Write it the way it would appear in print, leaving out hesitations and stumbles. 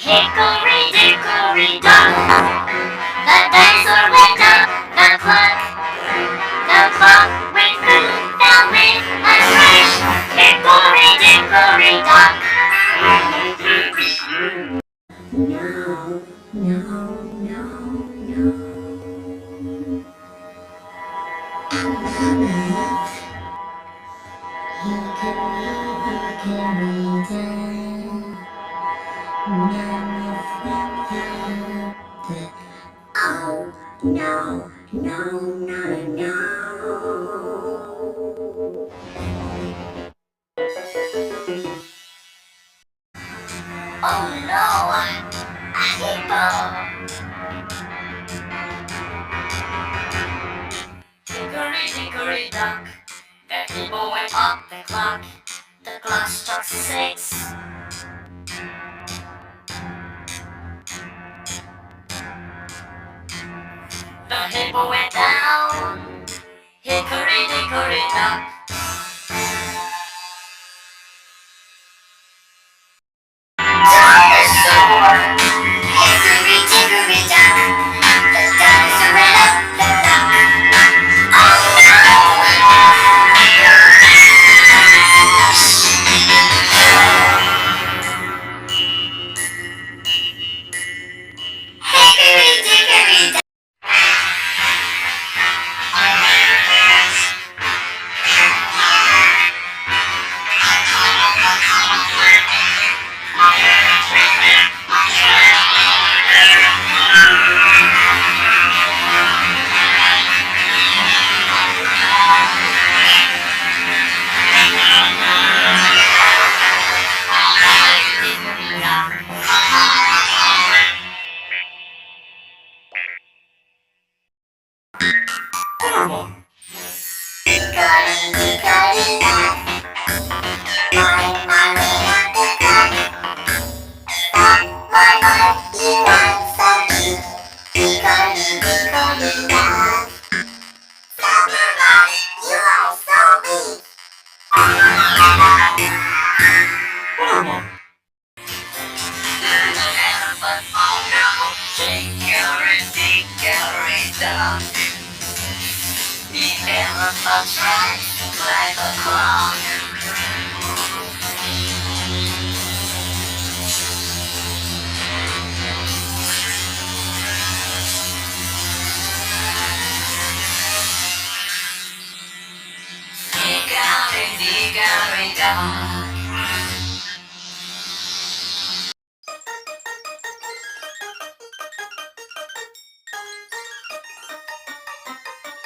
Hickory, dickory, dock. The dinosaur went up the clock. The clock went through the wind and crash. Hickory, dickory, dock. No, no, no, no. Hickory, dock. Oh, no, no, no, no. Oh no, a hippo. Hickory, dickory, dock. The hippo went up the clock. The clock struck 6. The hippo went down. Hickory, dickory, dock. Dinosaur! Hickory, dickory, dock. The dinosaur ran up the clock. Oh no! Hickory, dickory, dock. Mormor. Dickory, dickory, dock. My little duck. Stop, my, you are so cute. Dickory, dickory, dock. Stop, my, you are so cute. Mormor. Elephant, oh no. Dickory, dickory, dock. The elephant tried to climb the clock. Dickory, dickory, dock.